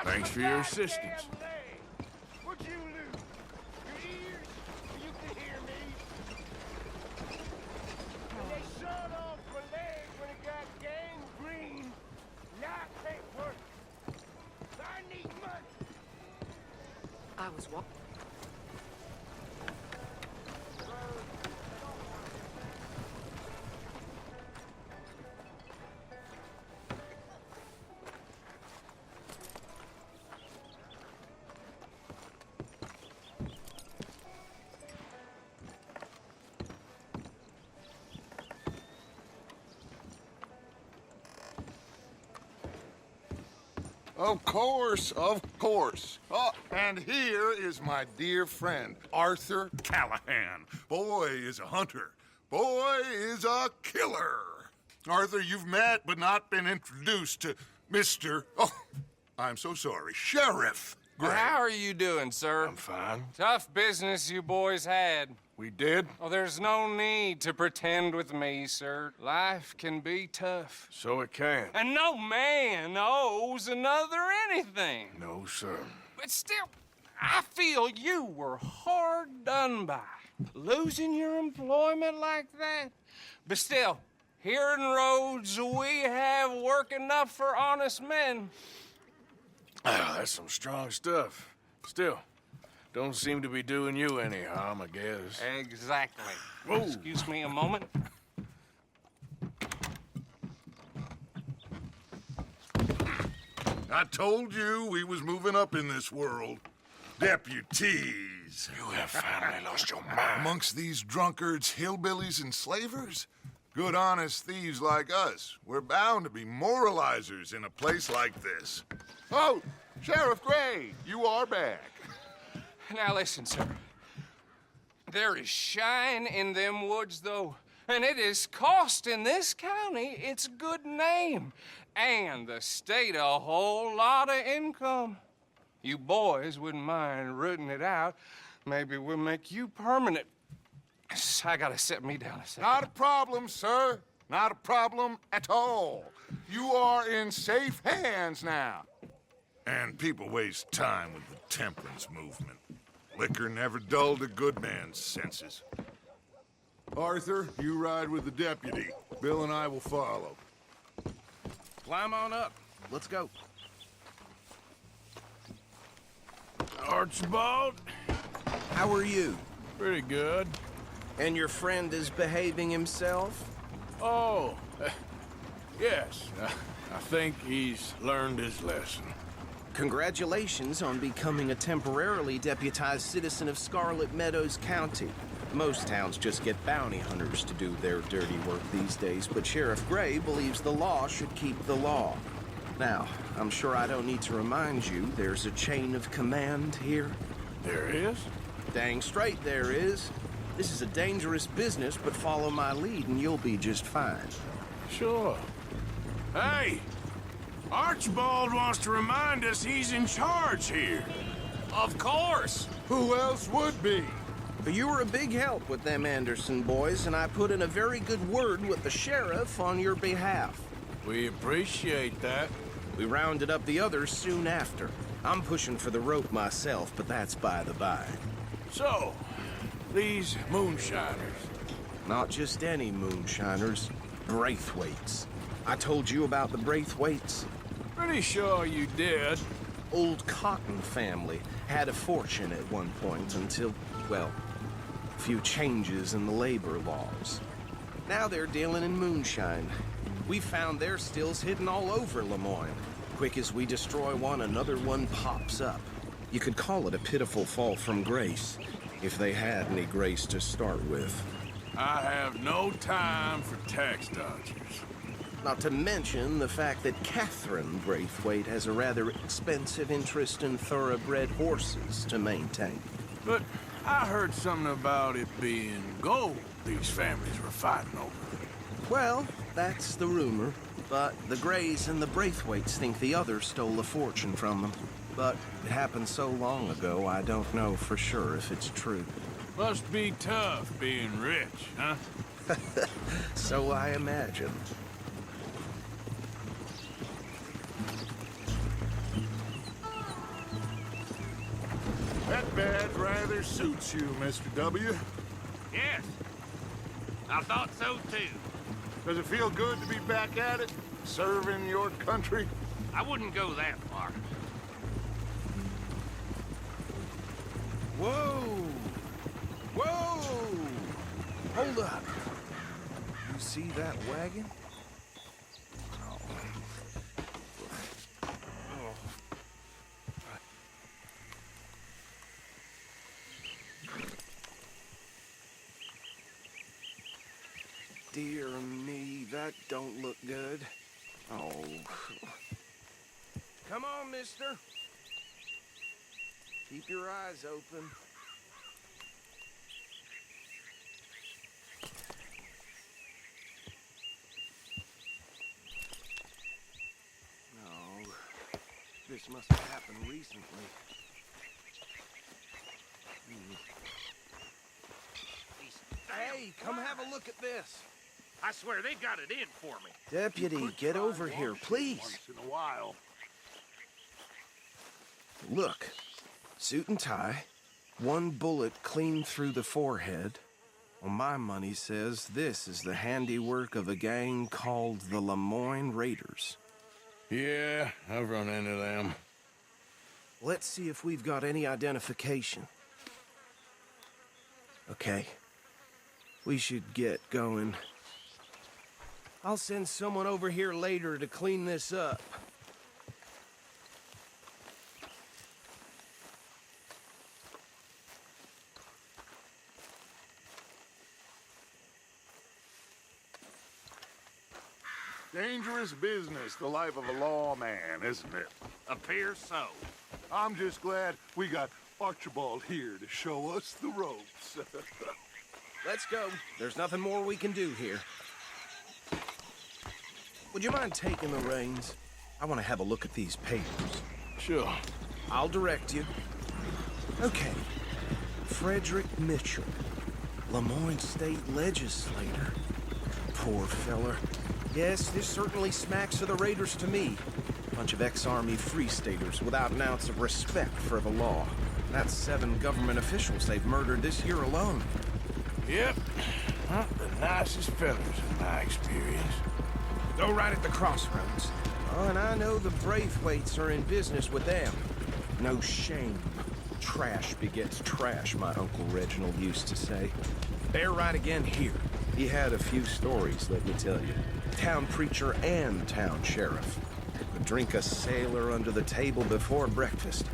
Thanks for your assistance. What you lose? Your ears? You can hear me. And they shut off my leg when it got gangrene. Life ain't work. I need money. I was what? Of course, of course. Oh, and here is my dear friend, Arthur Callahan. Boy is a hunter. Boy is a killer. Arthur, you've met but not been introduced to Mr. Oh, I'm so sorry, Sheriff Gray. How are you doing, sir? I'm fine. Tough business you boys had. We did? Oh, there's no need to pretend with me, sir. Life can be tough. So it can. And no man owes another anything. No, sir. But still, I feel you were hard done by. Losing your employment like that. But still, here in Rhodes, we have work enough for honest men. Ah, that's some strong stuff. Still, don't seem to be doing you any harm, I guess. Exactly. Whoa. Excuse me a moment. I told you we was moving up in this world. Deputies. You have finally lost your mind. Amongst these drunkards, hillbillies, and slavers? Good honest thieves like us. We're bound to be moralizers in a place like this. Oh, Sheriff Gray, you are back. Now listen, sir. There is shine in them woods, though, and it is costing this county its good name and the state a whole lot of income. You boys wouldn't mind rooting it out. Maybe we'll make you permanent. I gotta set me down a second. Not a problem, sir. Not a problem at all. You are in safe hands now. And people waste time with the temperance movement. Liquor never dulled a good man's senses. Arthur, you ride with the deputy. Bill and I will follow. Climb on up. Let's go. Archibald? How are you? Pretty good. And your friend is behaving himself? Oh, yes. I think he's learned his lesson. Congratulations on becoming a temporarily deputized citizen of Scarlet Meadows County. Most towns just get bounty hunters to do their dirty work these days, but Sheriff Gray believes the law should keep the law. Now, I'm sure I don't need to remind you there's a chain of command here. There is? Dang straight there is. This is a dangerous business, but follow my lead and you'll be just fine. Sure. Hey! Archibald wants to remind us he's in charge here. Of course. Who else would be? You were a big help with them Anderson boys, and I put in a very good word with the sheriff on your behalf. We appreciate that. We rounded up the others soon after. I'm pushing for the rope myself, but that's by the by. So, these moonshiners. Not just any moonshiners, Braithwaites. I told you about the Braithwaites? Pretty sure you did. Old Cotton family had a fortune at one point until, well, a few changes in the labor laws. Now they're dealing in moonshine. We found their stills hidden all over Lemoyne. Quick as we destroy one, another one pops up. You could call it a pitiful fall from grace, if they had any grace to start with. I have no time for tax dodgers. Not to mention the fact that Catherine Braithwaite has a rather expensive interest in thoroughbred horses to maintain. But I heard something about it being gold these families were fighting over. Well, that's the rumor. But the Grays and the Braithwaites think the others stole a fortune from them. But it happened so long ago, I don't know for sure if it's true. Must be tough being rich, huh? So I imagine. badge rather suits you, Mr. W. Yes. I thought so too. Does it feel good to be back at it, serving your country? I wouldn't go that far. Whoa! Whoa! Hold up. You see that wagon? Dear me, that don't look good. Oh. Come on, mister. Keep your eyes open. No. This must have happened recently. Hey, come have a look at this. I swear they got it in for me. Deputy, get over here, please. Once in a while. Look, suit and tie, one bullet clean through the forehead. Well, my money says this is the handiwork of a gang called the Lemoyne Raiders. Yeah, I've run into them. Let's see if we've got any identification. Okay. We should get going. I'll send someone over here later to clean this up. Dangerous business, the life of a lawman, isn't it? Appears so. I'm just glad we got Archibald here to show us the ropes. Let's go. There's nothing more we can do here. Would you mind taking the reins? I want to have a look at these papers. Sure. I'll direct you. Okay. Frederick Mitchell, Lemoyne State Legislator. Poor feller. Yes, this certainly smacks of the Raiders to me. Bunch of ex-Army Free Staters without an ounce of respect for the law. That's 7 government officials they've murdered this year alone. Yep. Not the nicest fellas in my experience. Go right at the crossroads. Oh, and I know the Braithwaites are in business with them. No shame. Trash begets trash, my Uncle Reginald used to say. Bear right again here. He had a few stories, let me tell you. Town preacher and town sheriff. Would drink a sailor under the table before breakfast.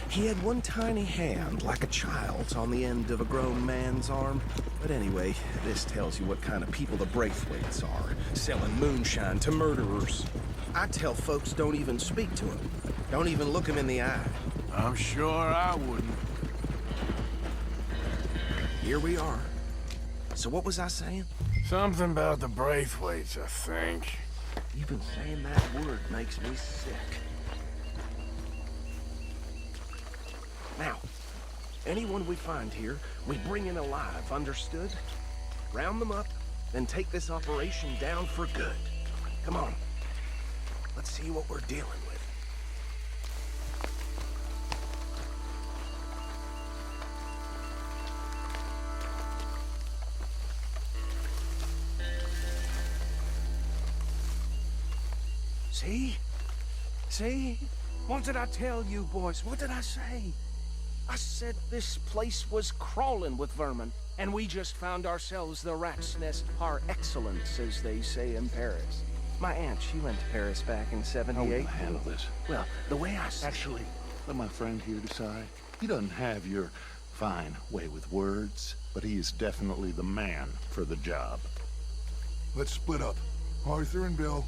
He had one tiny hand, like a child's, on the end of a grown man's arm. But anyway, this tells you what kind of people the Braithwaites are, selling moonshine to murderers. I tell folks don't even speak to him. Don't even look him in the eye. I'm sure I wouldn't. Here we are. So what was I saying? Something about the Braithwaites, I think. Even saying that word makes me sick. Now, anyone we find here, we bring in alive, understood? Round them up, then take this operation down for good. Come on. Let's see what we're dealing with. See? See? What did I tell you, boys? What did I say? I said this place was crawling with vermin, and we just found ourselves the rat's nest par excellence, as they say in Paris. My aunt, she went to Paris back in '78. How handle this? Well, the way I Actually, let my friend here decide. He doesn't have your fine way with words, but he is definitely the man for the job. Let's split up. Arthur and Bill,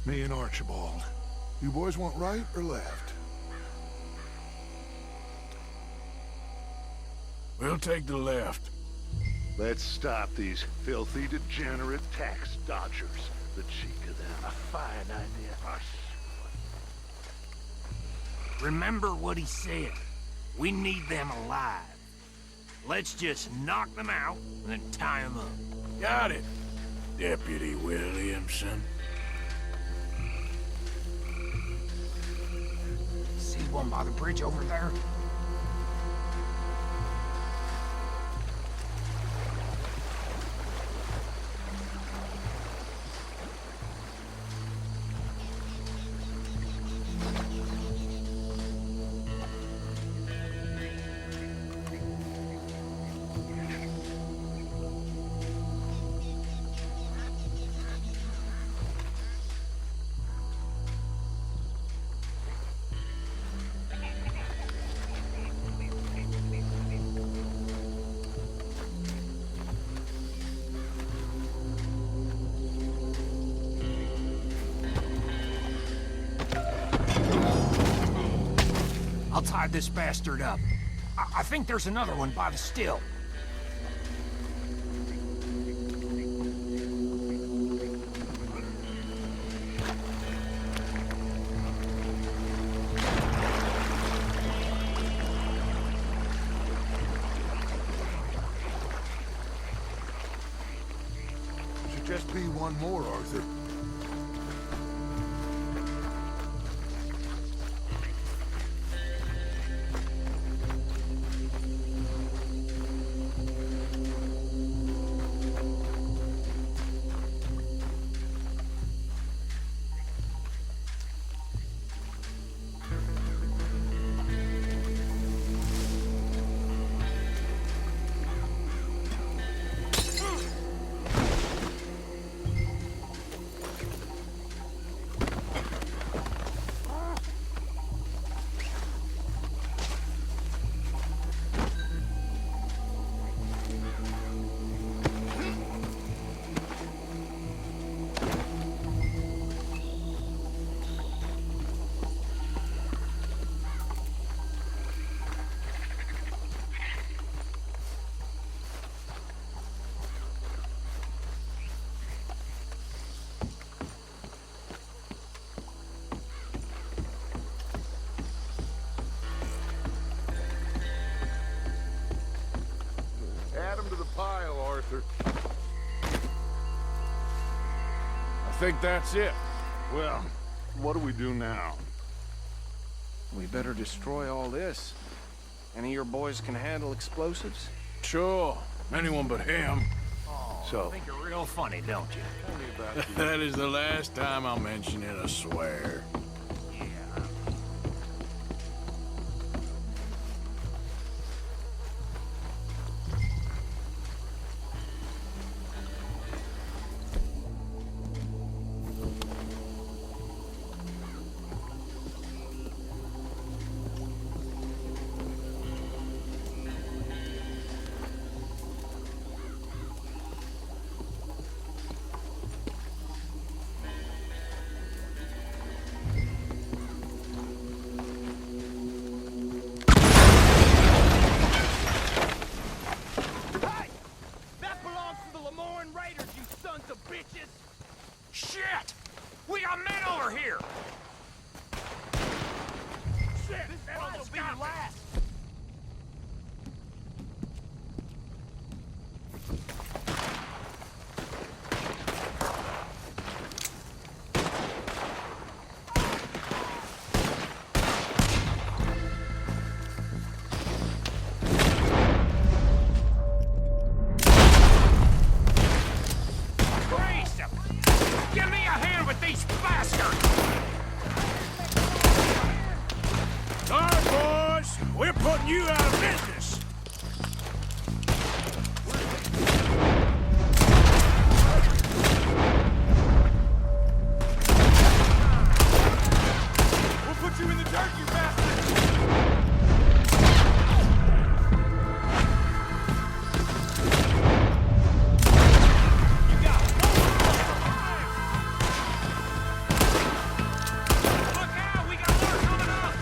me and Archibald. You boys want right or left? We'll take the left. Let's stop these filthy, degenerate tax dodgers. The cheek of them. A fine idea. Remember what he said. We need them alive. Let's just knock them out and then tie them up. Got it, Deputy Williamson. See one by the bridge over there? I'll tie this bastard up. I think there's another one by the still. Should just be one more, Arthur. Add 'em to the pile, Arthur. I think that's it. Well, what do we do now? We better destroy all this. Any of your boys can handle explosives? Sure. Anyone but him. So, Think you're real funny, don't you? Tell me about the... That is the last time I'll mention it, I swear. Yeah. Shit! We got men over here! Shit! This be last! Give me a hand with these bastards! All right, boys. We're putting you out of business. We'll put you in the dirt, you bastard! Look out! We got more coming up!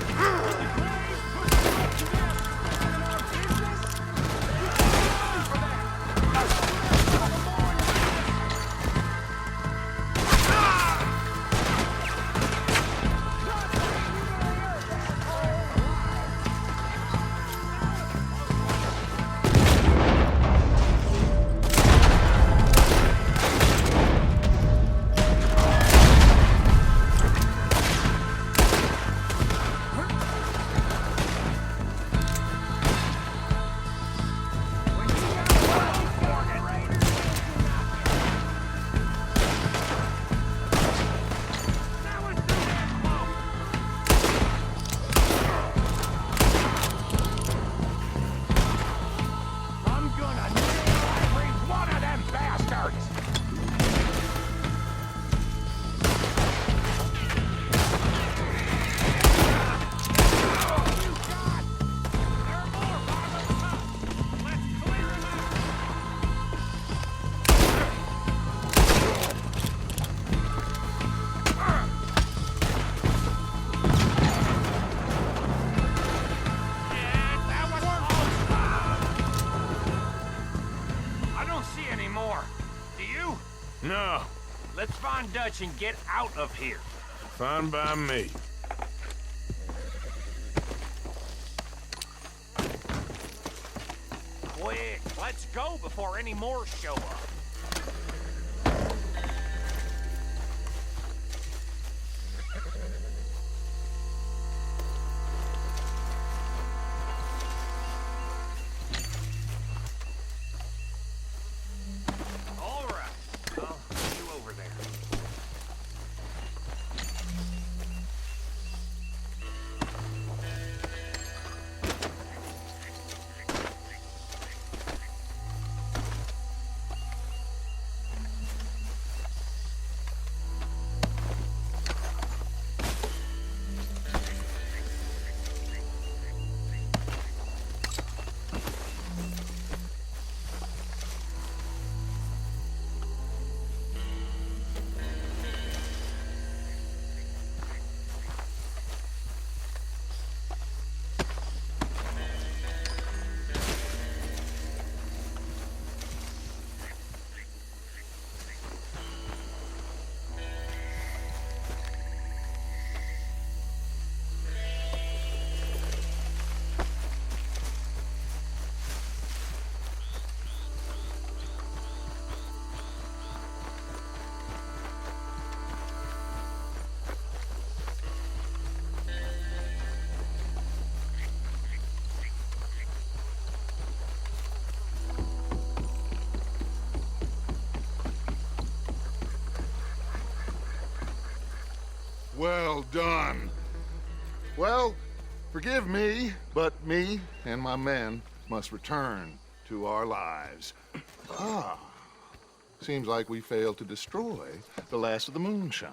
on, Dutch, and get out of here. Fine by me. Quick, let's go before any more show up. All right, I'll see you over there. Well done. Well, forgive me, but me and my men must return to our lives. Ah, seems like we failed to destroy the last of the moonshine.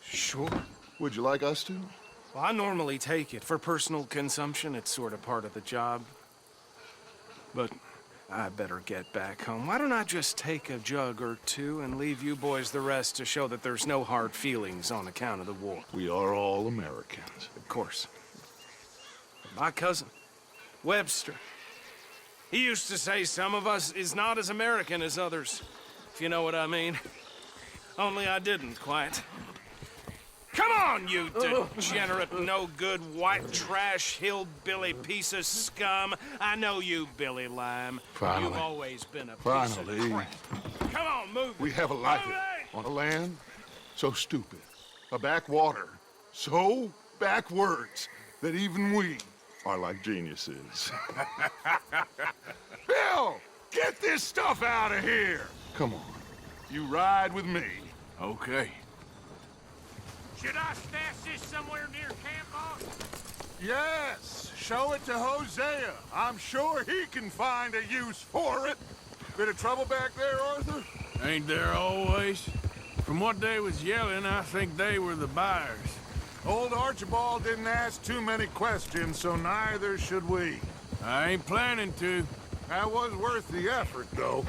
Sure. Would you like us to? Well, I normally take it. For personal consumption, it's sort of part of the job. But I better get back home. Why don't I just take a jug or two and leave you boys the rest to show that there's no hard feelings on account of the war? We are all Americans. Of course. My cousin, Webster, he used to say some of us is not as American as others, if you know what I mean. Only I didn't quite. Come on, you degenerate, no-good, white trash, hillbilly piece of scum. I know you, Billy Lime. Finally. You've always been a piece Finally. of crap. Come on, move. We have a life Move it! on a land so stupid, a backwater so backwards that even we are like geniuses. Bill, get this stuff out of here! Come on, you ride with me. Okay. Should I stash this somewhere near camp, boss? Yes, show it to Hosea. I'm sure he can find a use for it. Bit of trouble back there, Arthur? Ain't there always? From what they was yelling, I think they were the buyers. Old Archibald didn't ask too many questions, so neither should we. I ain't planning to. That was worth the effort, though.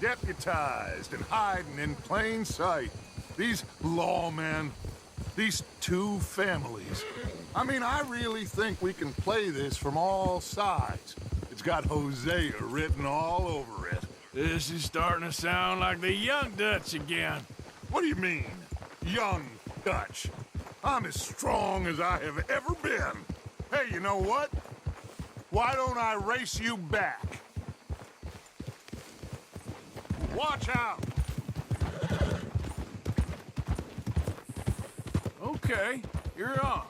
Deputized and hiding in plain sight. These lawmen, these two families. I mean, I really think we can play this from all sides. It's got Hosea written all over it. This is starting to sound like the Young Dutch again. What do you mean, young Dutch? I'm as strong as I have ever been. Hey, you know what? Why don't I race you back? Watch out! Okay, you're on.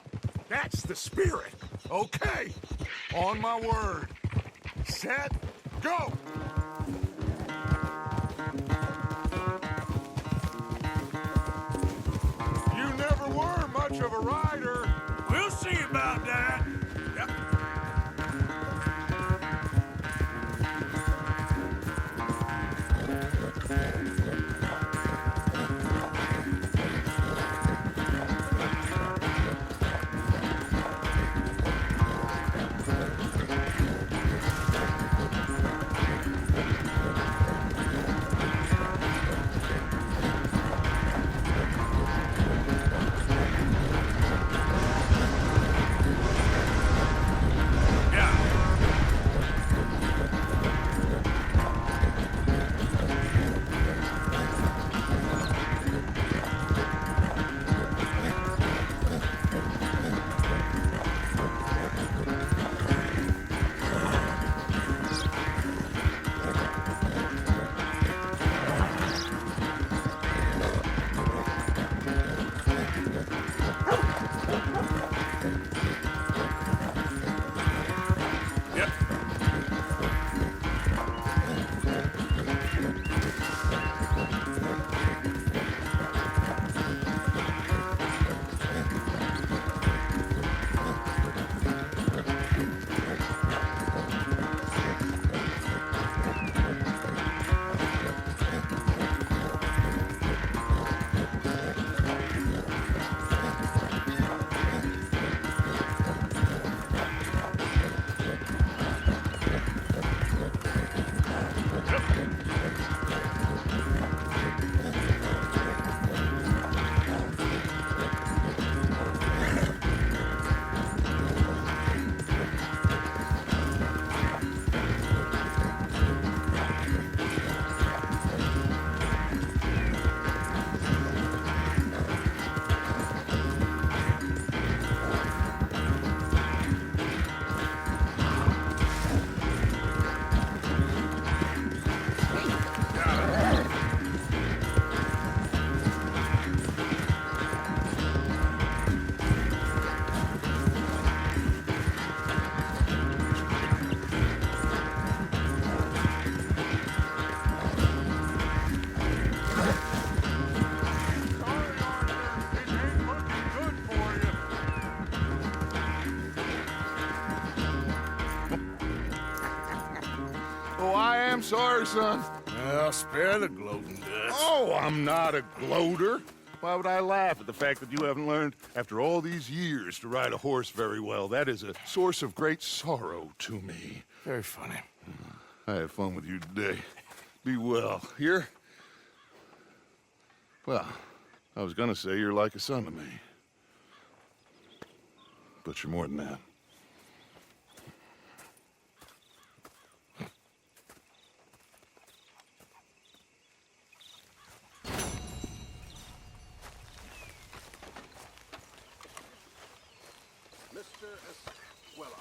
That's the spirit. Okay. On my word. Set, go! You never were much of a rider. We'll see about that. sorry, son. Well, spare the gloating guts. Oh, I'm not a gloater. Why would I laugh at the fact that you haven't learned, after all these years, to ride a horse very well? That is a source of great sorrow to me. Very funny. I had fun with you today. Be well. Here? Well, I was gonna say you're like a son to me. But you're more than that. Mr. Escuela.